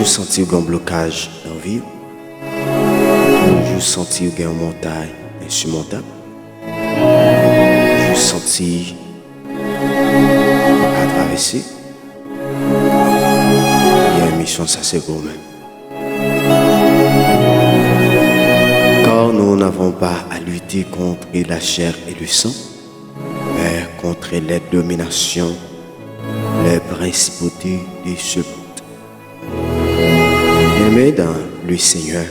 senti un blocage dans la vie. Toujours senti une montagne insurmontable. Toujours senti à traverser. Il y a une mission, ça c'est vous-même. Car nous n'avons pas à lutter contre la chair et le sang, mais contre les dominations, les principautés de ce monde. Bien-aimés dans le Seigneur,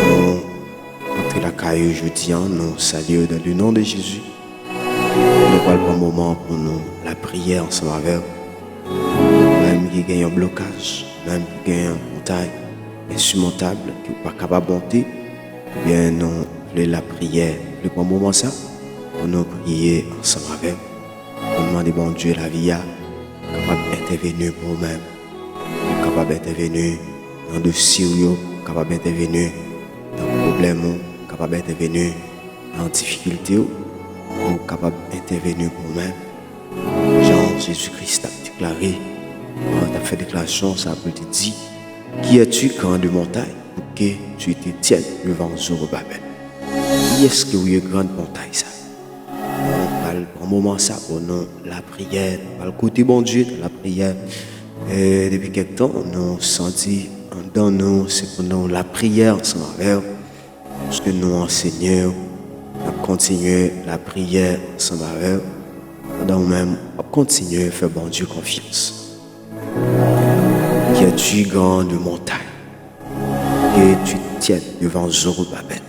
nous entrons la caille aujourd'hui, nous saluons dans le nom de Jésus. Nous parlons un moment pour nous, la prière ensemble avec vous. Même qui gagne un blocage, même qui gagne une montagne insurmontable, qui n'est pas capable de monter, bien nous voulons la prière. Le bon moment ça, pour nous prier ensemble avec vous. Pour demander bon Dieu la vie, capable d'intervenir pour nous-mêmes, capable d'intervenir dans le dossier, capable d'intervenir dans le problème, capable d'intervenir dans la difficulté, capable d'intervenir pour nous-mêmes. Jean Jésus-Christ a déclaré, tu as fait déclaration, ça peut te dire, qui es-tu quand de montagne pour que tu te tiennes devant Zorobabel? Qui est-ce que vous êtes grande montagne ça? On parle pour un moment ça pour nous, la prière, par le côté bon Dieu de la prière. Et depuis quelque temps, nous senti dans nous, c'est pour nous la prière ensemble avec, parce que nous enseignons, nous continuons la prière ensemble avec, pendant nous-mêmes, on continue à faire bon Dieu confiance. Qui es-tu grande montagne, que tu tiennes devant Zorobabel?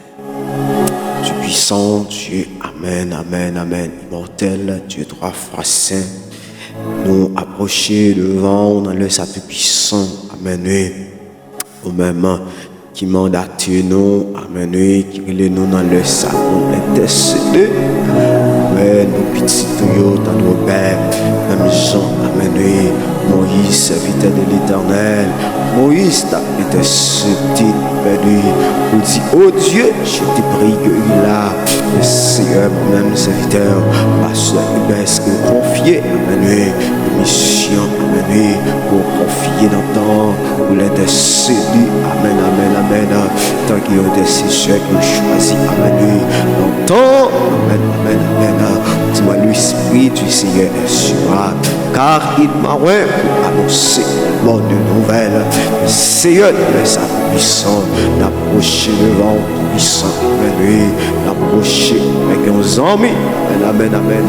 Tu puissant, Dieu, Amen, Amen, Amen, immortel, Dieu trois fois saint, nous approcher devant dans le saint puissant, Amen, oui, au même qui mandate nous, Amen, oui, qui relève nous dans le saint pour intercéder, mais nos petits tuyaux dans nos pères, même Jean, Amen, oui, Moïse, serviteur de l'Éternel, Moïse t'a intercédé, Amen, oui, pour dire, oh Dieu, je te prie que il a, le Seigneur, moi-même, serviteur, pasteur, est-ce que confier, Amen, oui, mission, Amen, oui, pour confier dans le temps, pour l'intercéder, Amen, Amen, Amen, tant qu'il y a des intercesseurs qui ont choisi, Amen, oui, dans le temps, Amen, Amen, Amen, dis-moi, l'Esprit du Seigneur est sur moi, car il m'a pour annoncer une bonne nouvelle. Le Seigneur est sa puissance, d'approcher devant puissant, Amen, d'approcher avec nos amis, Amen, Amen,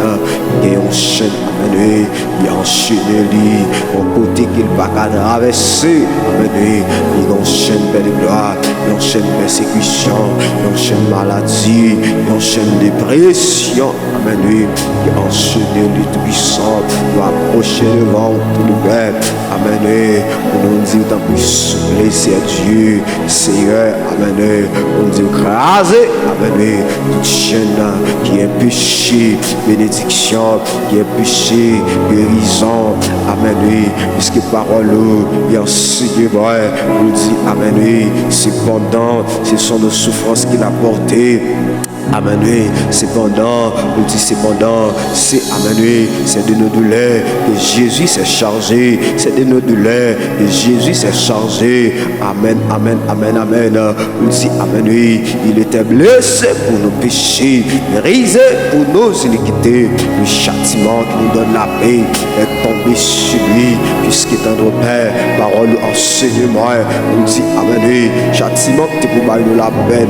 et on chaîne, Amen, il enchaîne lui, au côté qu'il va traverser, Amen, il enchaîne belle gloire, il enchaîne persécution, il enchaîne maladie, il enchaîne dépression, Amen, il enchaîne lui tout puissant, il va approcher devant tout le peuple, Amen, pour nous dire tant plus souffler, c'est Dieu, Seigneur, Amen, pour nous dire craser, Amen, toute chaîne qui est péché, bénédiction, qui est péché, guérison, Amen, puisque parole, il y a enseignement, nous dit, Amen, cependant, ce sont nos souffrances qu'il a portées. Amen, cependant, nous dit cependant, c'est Amen, c'est de nos douleurs que Jésus s'est chargé, c'est de nos douleurs que Jésus s'est chargé. Amen, Amen, Amen, Amen. Nous dit Amen, il était blessé pour nos péchés, brisé pour nos iniquités. Le châtiment qui nous donne la paix est tombé sur lui, puisqu'il est notre Père, parole, enseignement. Nous dit Amen, châtiment qui pour nous la peine,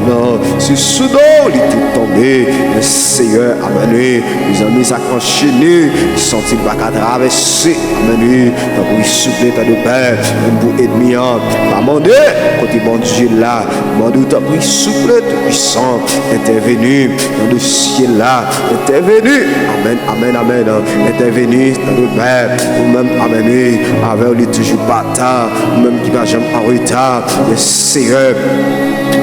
c'est soudain, il était tombé, le Seigneur, Amen, nous avons mis à enchaîner, sont-ils pas qu'à traverser, Amen, tant pour y souffler, tant de père, même pour ennemi, pas demander, côté bon Dieu là, demander tant pour y souffler, tout puissant, intervenu dans le ciel là, intervenu, Amen, Amen, Amen, intervenu dans le père, ou même, Amen, avec lui toujours pas tard, même qui va jamais en retard, le Seigneur,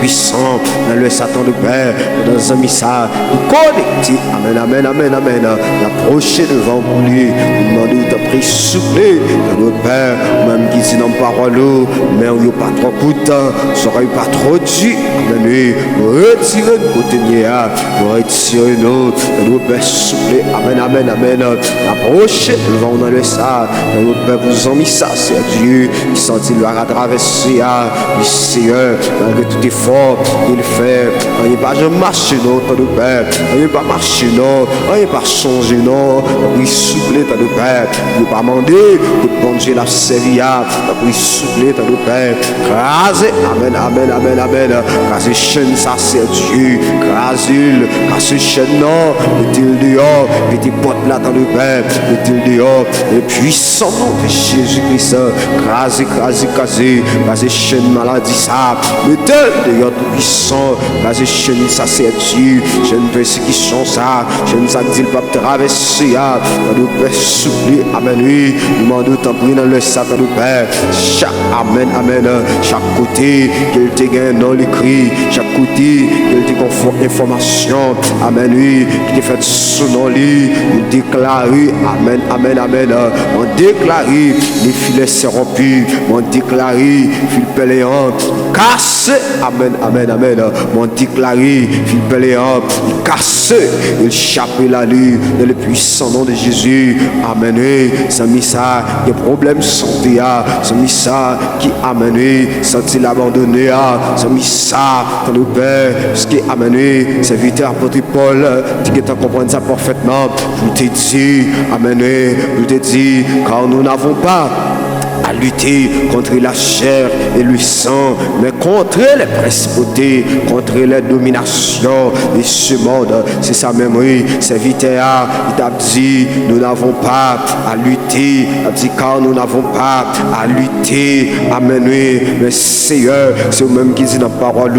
puissant, dans le Satan de Père, dans un missage, nous connecter, amen, amen, amen, amen, d'approcher devant pour lui, nous demandons de prier souffler, dans notre Père, même qui dit dans la parole, mais on n'y a pas trop de temps, ça n'aurait pas trop dur, amen, oui, nous retirons de côté, nous retirons de notre Père souffler, amen, amen, amen, approcher devant dans le Satan, dans notre Père, vous en mis ça, c'est Dieu qui sentit le à traverser, le Seigneur, malgré tout effort qu'il fait, on n'est pas jamais marché, non, tant de Père, on n'est pas marché, non, on n'est pas changé, non, oui, souffler, tant de Père, on n'est pas demandé, pour bon Dieu la servia, oui, souffler, tant de Père, craser, amen, amen, amen, amen, craser chaîne, ça c'est Dieu, craser chaîne, non, mettez-le dehors, mettez porte là, tant de Père, mettez-le dehors, le puissant nom de Jésus-Christ, craser chaîne maladie, ça, mettez-le dehors, tout puissant, craser chaîne, ça c'est Dieu, chaîne persécution, ça, chaîne ça dit le pape traverser, nous Père souffler, amen, oui, nous demandons tant pis dans le Satan de Père, chaque amen, amen, chaque côté, qu'il te gagne dans l'écrit, chaque côté, qu'il te confond information, amen, oui, qui te fait son nom, nous déclarer, amen, amen, amen, on déclare, les filets sont rompus, on déclare, fil péléant, cassé, amen, amen, amen, on déclare, fil péléant, cassé, il chape la nuit, dans le puissant nom de Jésus, amen, sans mis ça, des problèmes santé, sans mis ça, qui amen, sans il abandonné, sans mis ça, dans le Père, ce qui amen, serviteur apôtre Paul, tu as compris ça parfaitement, je te dis, amen, je te dis, car nous n'avons pas à lutter contre la chair et le sang, mais contre les principautés, contre les dominations de ce monde. C'est ça même, oui, serviteur, il t'a dit, nous n'avons pas à lutter, il a dit, car nous n'avons pas à lutter, amen, oui, mais Seigneur, c'est vous-même qui dit dans la parole,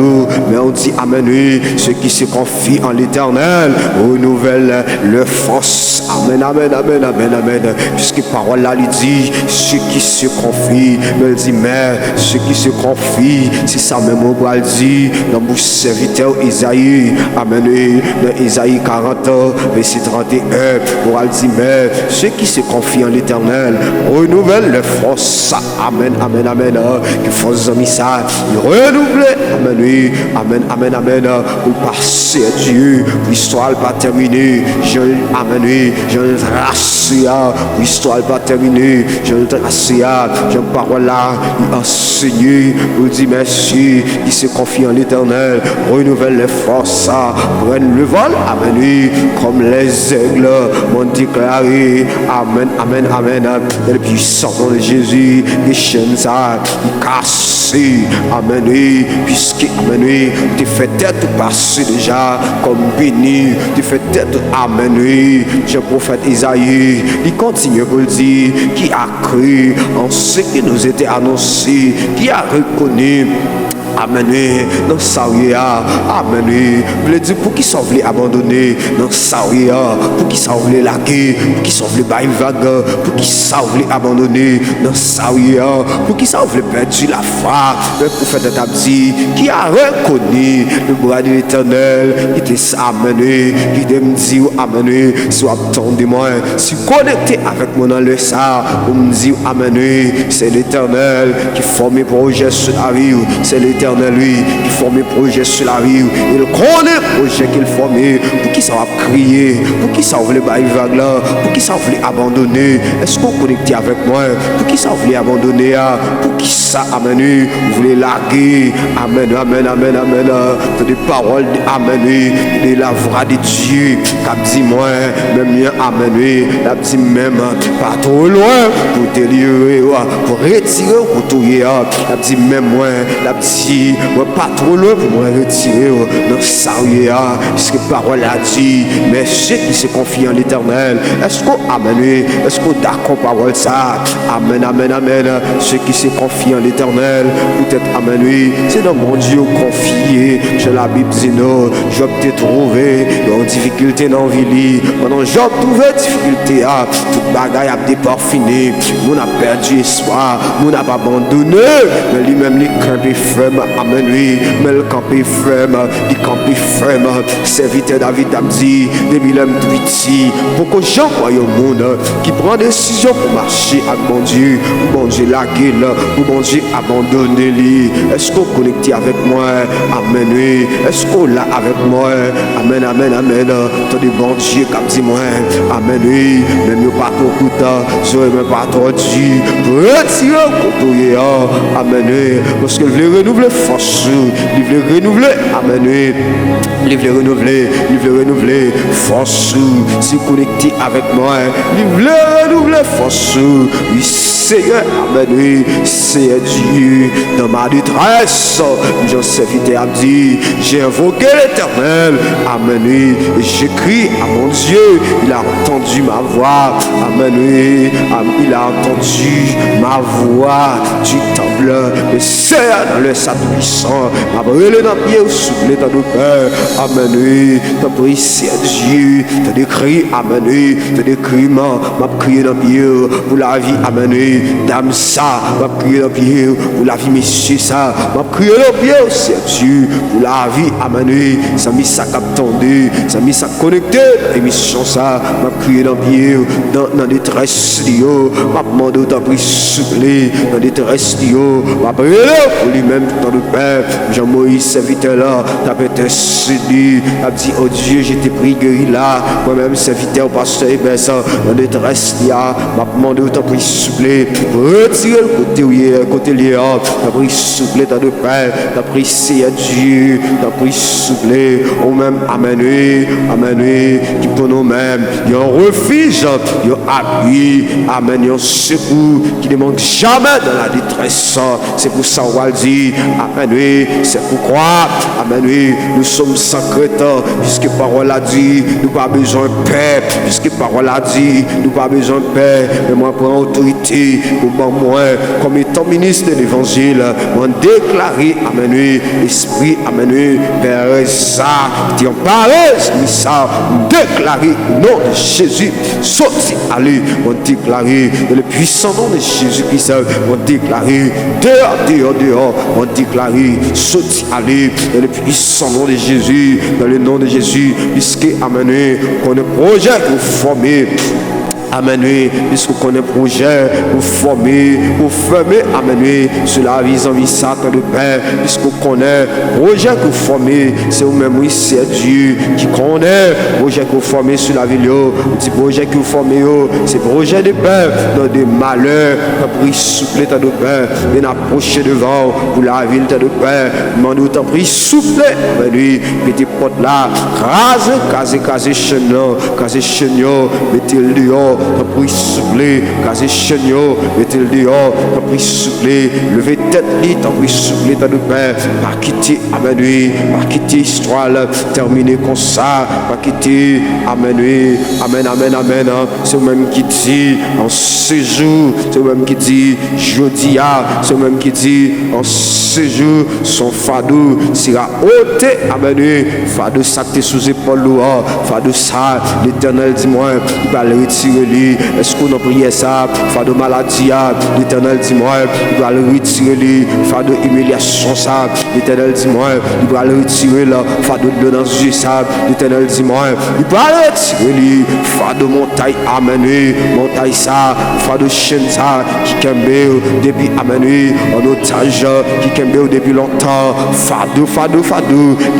mais on dit, amen, oui, ceux qui se confient en l'Éternel renouvellent leur force, amen, amen, amen, amen, amen, puisque parole là lui dit, ceux qui se confient, mais il dit, mais ceux qui se confient, c'est ça même on va le dire dans bouche serviteur Isaïe, amen, dans Isaïe 40, verset 31, on va le dire, mais ceux qui se confient en l'Éternel renouvellent leur force, amen, amen, amen, qui force amis ça, ils renouvellent, amen, oui, amen, amen, amen, pour passer à Dieu, l'histoire n'est pas terminée, je, amen, oui, je le trace, l'histoire n'est pas terminée, je le trace, je parole là, il enseigne, vous dit merci, qui se confie en l'Éternel, renouvelle les forces, prennent le vol, amen, oui, comme les aigles, m'ont déclaré, amen, amen, amen, le puissant nom de Jésus, les chaînes, ça, il casse, amen, oui, puisque, amen, oui, tu fais tête passer déjà, comme béni, tu fais tête, amen, oui, je prophète Isaïe, il continue pour le dire, qui a cru en ce qui nous était annoncé, qui a reconnu, amen, dans sa vie, amen, pour qui s'en voulait abandonner, dans sa vie, pour qui s'en voulait laguer, pour qui s'en voulait bailler vague, pour qui s'en voulait abandonner, dans sa vie, pour qui s'en voulait perdre la foi, le prophète t'a dit, qui a reconnu le bras de l'Éternel, qui était amen, qui te me dit, amen, soit attendez-moi, si connecté avec moi dans le ça, pour me dire, amen, c'est l'Éternel qui forme mes projets sur la vie, c'est l'Éternel, lui, qui forme mes projets sur la vie, il connaît le projet qu'il forme, pour qui ça va crier, pour qui ça voulait bailler vague là, pour qui ça voulait abandonner, est-ce qu'on connecte avec moi, pour qui ça voulait abandonner, pour qui ça, amen, vous voulez larguer, amen, amen, amen, amen, des paroles, amen, de la voix de Dieu, qui dit moi, même bien, amen, la dit même, pas trop loin, pour te livrer, pour retirer, pour tout y la dit même moi, la dit, pas trop loin pour me retirer, dans sa vie, puisque parole a dit, mais ceux qui se confient en l'Éternel, est-ce qu'on, amen, est-ce qu'on d'accord parole ça, amen, amen, amen, ceux qui se confient en l'Éternel, peut-être, amen, c'est dans mon Dieu confié, je la Bible dit non, Job t'ai trouvé, en difficulté dans la vie, pendant Job trouvé difficulté, toute bagaille a déparfiné, on a perdu espoir, on n'a pas abandonné, mais lui-même, les craintes fermes, amen, oui, mais le campé ferme, il campé ferme, serviteur David a dit, depuis l'homme petit, beaucoup de gens croient au monde, qui prend décision pour marcher avec mon Dieu la gueule, pour mon Dieu abandonner lui. Est-ce qu'on est connecté avec moi? Amen, oui. Est-ce qu'on l'a avec moi? Amen, amen, amen. T'as des bon Dieu comme dit moi, amen, oui. Même pas trop content, je ne même pas trop dit, retirer au côté, amen, oui. Parce que je veux renouveler force, je veux renouveler, amen, oui. Je veux renouveler force, si connecté avec moi, je veux renouveler force, oui, Seigneur, amen, oui, Seigneur Dieu, dans ma détresse, j'en serviteur a dit, j'ai invoqué l'Éternel, amen, oui, et j'écris à mon Dieu, il a entendu ma voix, amen, oui, il a entendu ma voix, du temple, le Seigneur dans le Saint puissant, m'a brûlé dans le pied, au souffle dans nos cœurs, amen, oui, t'as pris, Seigneur Dieu, t'as décrit, amen, oui, t'as décrit, m'a crié dans le pied, pour la vie, amen, oui, dame ça, m'a crié dans le pied, pour la vie, monsieur ça, m'a crié dans le pied, Seigneur Dieu, pour la vie, amen, oui, ça mis ça captendu, ça mis ça connecté, émission ça, m'a crié dans le pied, dans détresse, m'a demandé autant pris souffle, dans détresse, m'a brûlé pour lui-même dans le Père, Jean-Moïse, serviteur là, t'as peut-être dit, t'as dit, oh Dieu, j'étais pris guéri là, moi-même, serviteur, pasteur, et ben ça, dans détresse, m'a demandé autant pris souffle, retirer le côté lié, t'as pris souffle dans le Père, t'as pris Seigneur Dieu, t'as pris souffle, ou même, amen, oui, qui pour nous-mêmes, il y a un refuge, il y a un appui, amen, il y a un secours qui ne manque jamais dans la détresse. C'est pour ça qu'on dit, amen, oui, c'est pourquoi, amen, oui, nous sommes sans crainte, puisque parole a dit, nous pas besoin de paix, puisque parole a dit, nous pas besoin de paix, mais moi prends autorité, pour moi, comme étant ministre de l'évangile, moi déclarer, amen, oui, esprit, amen, oui, vers ça, qui en parle, ça, déclarer au nom de Jésus, sorti, allez, on déclarer dans le puissant nom de Jésus-Christ, on déclarer dehors, on déclarer sorti, allez, dans le puissant nom de Jésus, dans le nom de Jésus, puisque, amen, qu'on a projet pour former. Amen, oui, puisqu'on connaît projet pour former, amen, oui, sur la vie en vie Satan de Père, puisqu'on connaît projet pour former, c'est vous-même, oui, c'est Dieu qui connaît projet pour former sur la vie, petit projet pour former, c'est projet de Père, dans des malheurs, t'as pris souffle, t'as de Père, bien approché devant pour la ville, t'as de Père, demande t'as pris souffle, amen, oui, petit porte là, casé, chenot, mettez-le dehors. T'as pris souffler, casé chenio, mettez-le dehors, t'as pris souffler, levez tête lit, t'as pris souffler, t'as de pain, pas quitter, amen, oui, pas quitter histoire, terminer comme ça, pas quitter, amen, oui, amen, c'est même qui dit, en ce jour, c'est même qui dit, jeudi, c'est même qui dit, en ce jour, son fardeau sera ôté, amen, oui, fardeau ça t'es sous épaule, fardeau ça, l'Éternel dis-moi, il va le retirer. Est-ce qu'on a prié ça? Fardeau maladie, l'Éternel dis-moi, il va le retirer. Fardeau humiliation, ça, l'Éternel dis-moi, il va le retirer. Fardeau de dans Dieu, ça, l'Éternel dis-moi, il va le retirer. Fardeau montagne, amen, montagne, ça, fardeau chaîne, ça, qui kembe depuis, amen, en otage, qui kembe depuis longtemps. Fardeau,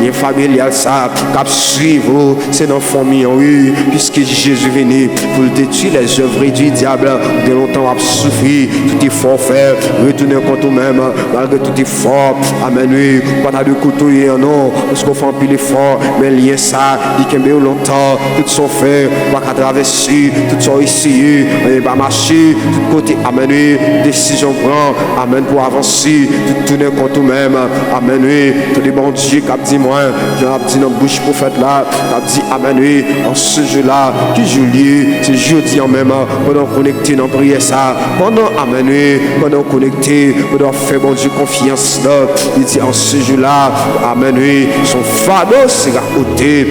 les familiales, ça, cap suivre, c'est dans la famille, oui, puisque Jésus est venu pour le détruire. Les œuvres du diable de longtemps a souffert, tout est forfait, retourner contre nous-mêmes, malgré tout est fort, amen, oui, pas de couteau, non, parce qu'on fait un pile fort, mais lien ça, il kembe longtemps, tout sont fait, pas qu'à traverser, tout sont ici, on va marcher, tout côté, amen, oui, décision prend, amen, pour avancer, tout tourner contre nous-mêmes, amen, oui, tous les bons dieux qui dit moi, j'ai dit dans la bouche prophète là, qui dit, amen, oui, en ce jeu-là, qui joue lié, c'est jeudi en même, pendant connecté dans prière ça, pendant amener, pendant connecté, pendant faire bon Dieu confiance là, il dit en ce jour-là, amen, son fardeau sera ôté.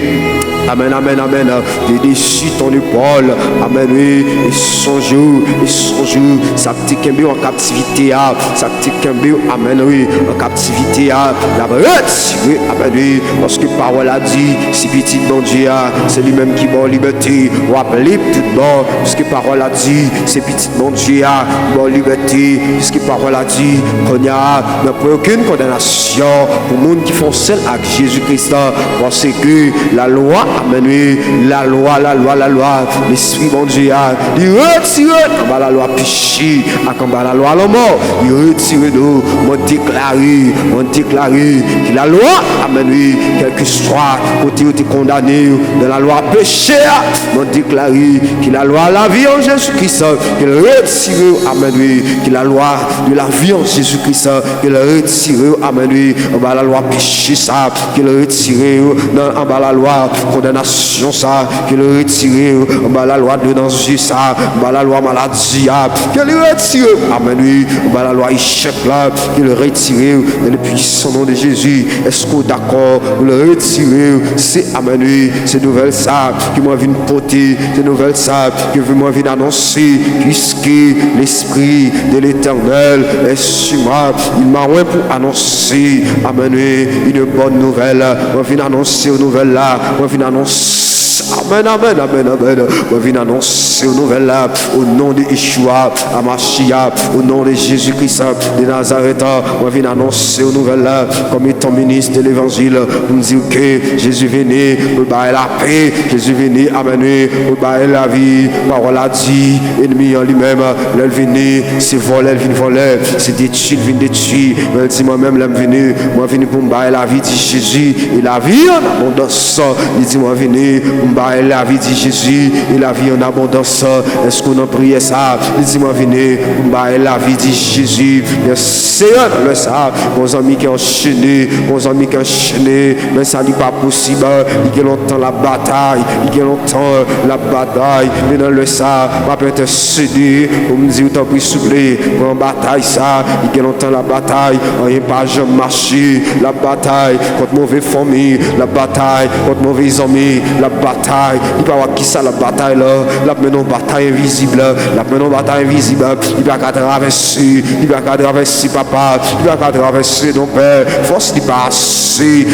Amen, amen, amen. Dédéchis ton épaule. Amen, oui. Et son jour, ça petit qu'un en captivité, ça petit qu'un amen, oui, en captivité, la retiré, amen, oui. Parce que parole a dit, si petit bon Dieu, c'est lui-même qui bon liberté, ou appelé tout bon, puisque parole a dit, c'est petit bon Dieu, bon liberté, puisque parole a dit, qu'on n'y a aucune condamnation pour les gens qui font celle avec Jésus-Christ, parce que la loi, amen, oui, la loi, l'Esprit bon Dieu, il retire la loi péché, à la loi la mort, il retire nous, m'ont déclaré que la loi, amen, oui, quel que soit, côté où tu es condamné, de la loi péché, m'ont déclaré que la loi la vie en Jésus-Christ, qu'il retire, amen, oui, que la loi de la vie en Jésus-Christ, qu'il retire, amen, oui, en la loi péché, ça, qu'il retire, en la loi condamnation, ça, qu'il retire, en la loi de danger, ça, en la loi maladie, qu'il retire, amen, oui, en la loi échec, là, qu'il retire, dans le puissant nom de Jésus. Est-ce que d'accord, vous le retirez, c'est, amen, oui, c'est nouvelle ça, qui m'a vu porter, c'est nouvelle ça, que moi viens annoncer, puisque l'Esprit de l'Éternel est sur moi, il m'a oint pour annoncer, amen, oui, une bonne nouvelle, moi viens annoncer une nouvelle là, moi viens annoncer, amen, amen, amen, amen, moi viens annoncer une nouvelle là, au nom de Yeshua, Amashia, au nom de Jésus-Christ de Nazareth, moi viens annoncer une nouvelle là, comme étant ministre de l'évangile, pour nous dire que Jésus venait pour bailler la paix, Jésus venait amener pour bailler la vie, parole a dit, ennemi en lui-même, l'elle venait, c'est voler, elle vient voler, c'est détruire, elle vient détruire, elle dit moi-même, l'elle venait, moi venais pour me bailler la vie, dit Jésus, et la vie en abondance, il dit moi venais pour me bailler la vie, dit Jésus, et la vie en abondance, est-ce qu'on a prié ça, il dit moi venais pour me bailler la vie, dit Jésus, c'est le ça, mon ami qui est enchaîné, mon ami qui est enchaîné, mais ça n'est pas possible, il y a longtemps la bataille, il y a longtemps la bataille, mais dans le ça, ma peut être cédé, pour me dire, t'as pris souffler, pour en bataille ça, il y a longtemps la bataille, on n'est pas jamais marché, la bataille contre mauvaise famille, la bataille contre mauvais amis, la bataille, il peut y avoir qui ça la bataille là, la menons bataille invisible, la menons bataille invisible, il va qu'à traverser, il va qu'à traverser papa, il va qu'à traverser ton père, force d'y passer,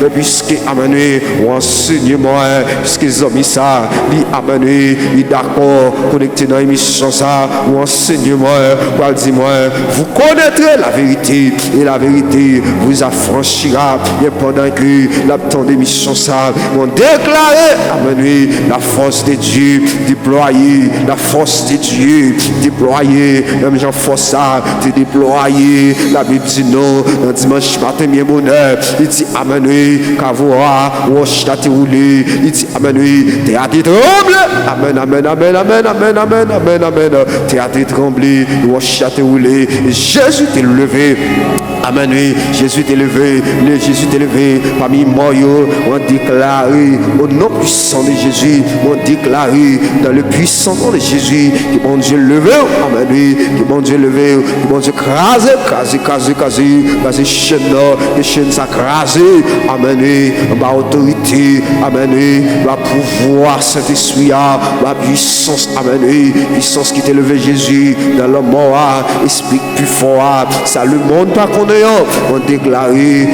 et puisque amené, ou enseignement, puisque les hommes ça, il amené, il d'accord, connecté dans l'émission ça, ou enseignement, ou dis-moi, vous connaîtrez la vérité, et la vérité vous affranchira, et pendant que la temps d'émission ça, on déclaré, amené, la force de Dieu déployée, la force de Dieu déployée, même Jean force ça, te déployer, la Bible dit non, dans dimanche matin, bien bonheur, il dit amen, oui, Kavoa, Wash, t'as roulé, il dit amen, oui, théâtre tremble, amen, amen, amen, amen, amen, amen, amen, amen, théâtre tremblé, Wash, t'as roulé, Jésus t'est levé. Amen, oui, Jésus t'est levé, Jésus t'est levé, parmi moi, on déclaré au nom puissant de Jésus, on déclaré dans le puissant nom de Jésus, que mon Dieu levé, amen, oui, que mon Dieu levé, que mon Dieu crasé, chaîne, les chaînes s'accrasé, amen, oui, ma autorité, amen, oui, ma pouvoir, Saint-Esprit, ma puissance, amen, oui, puissance qui t'est levé Jésus, dans le mort, esprit plus fort, ça le monde pas qu'on on déclaré,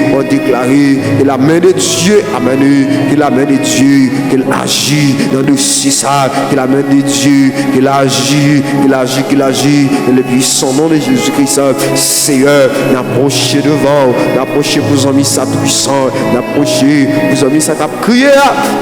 et la main de Dieu, amen, que la main de Dieu, qu'il agit dans le ça, que la main de Dieu, qu'il agit, et le puissant nom de Jésus-Christ, Seigneur, n'approchez devant, n'approchez vos amis, ça tout puissant, n'approchez vos amis, ça t'a crié,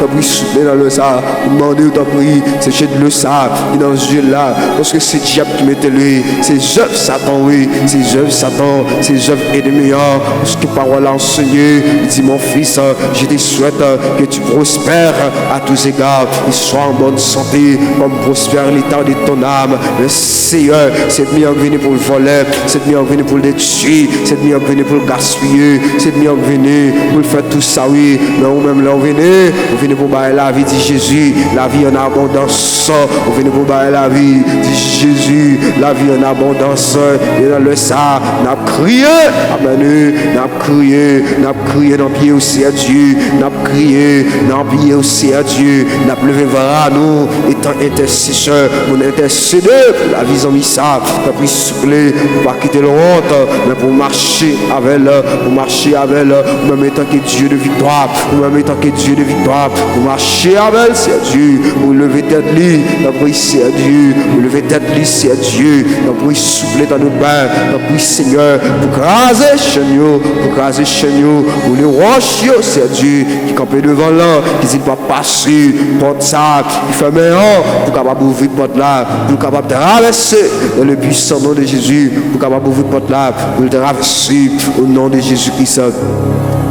t'as pris souffler dans le ça, demandez, t'as pris, c'est chez le ça, et dans ce Dieu là, parce que c'est diable qui mettait lui, c'est œuvres Satan, oui, c'est œuvres Satan, c'est œuvres ennemis, parce que parole a enseigné, il dit mon fils, je te souhaite que tu prospères à tous égards, et sois en bonne santé, comme prospère l'état de ton âme. Le Seigneur, c'est mieux venu pour le voler, c'est mieux venu pour le détruire, c'est mieux venu pour le gaspiller, c'est mieux venu pour le faire tout ça, oui, mais vous-même là, vous venez pour bailler la vie, dit Jésus, la vie en abondance, vous venez pour bailler la vie, dit Jésus, la vie en abondance. Et dans le ça, n'a crié, amen, n'a crié dans pied aussi à Dieu, n'a crié dans pied aussi à Dieu, n'a levé vers nous, étant intercesseur, pour intercéder pour la vie en missa, pour souffler, pour pas quitter le honte, mais pour marcher avec elle, pour même étant que Dieu de victoire, pour même étant que Dieu de victoire, pour marcher avec elle, c'est Dieu, pour lever tête lui, pour c'est Dieu, pour lever tête lui, c'est Dieu, pour souffler dans notre bain, pour Seigneur, pour craser chenio, pour les roches, c'est Dieu, qui campait devant là, qui dit pas passer, porte ça, il fait meilleur, pour capable ouvrir porte là, pour capable traverser dans le puissant nom de Jésus, pour capable ouvrir porte là, pour traverser au nom de Jésus-Christ.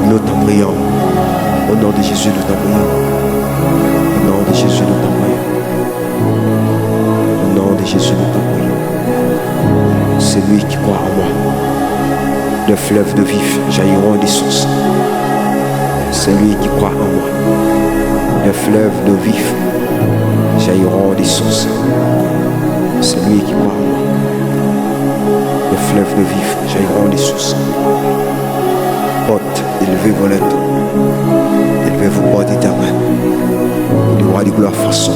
Nous t'en prions. Au nom de Jésus, nous t'en prions. Au nom de Jésus, nous t'en prions. Au nom de Jésus, nous t'en prions. C'est lui qui croit en moi. Le fleuve de vif jailliront des sources. C'est lui qui croit en moi. Le fleuve de vif jailliront des sources. C'est lui qui croit en moi. Le fleuve de vif jailliront des sources. Porte, élevez vos lettres. Élevez-vous, porte éternelle. Le roi de gloire façon.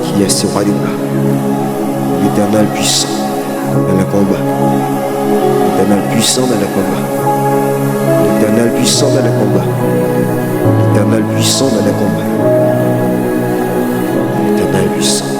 Qui est ce roi de gloire? L'éternel puissant dans le combat. L'éternel puissant dans le combat. L'éternel puissant dans le combat. L'éternel puissant dans le combat. L'éternel puissant.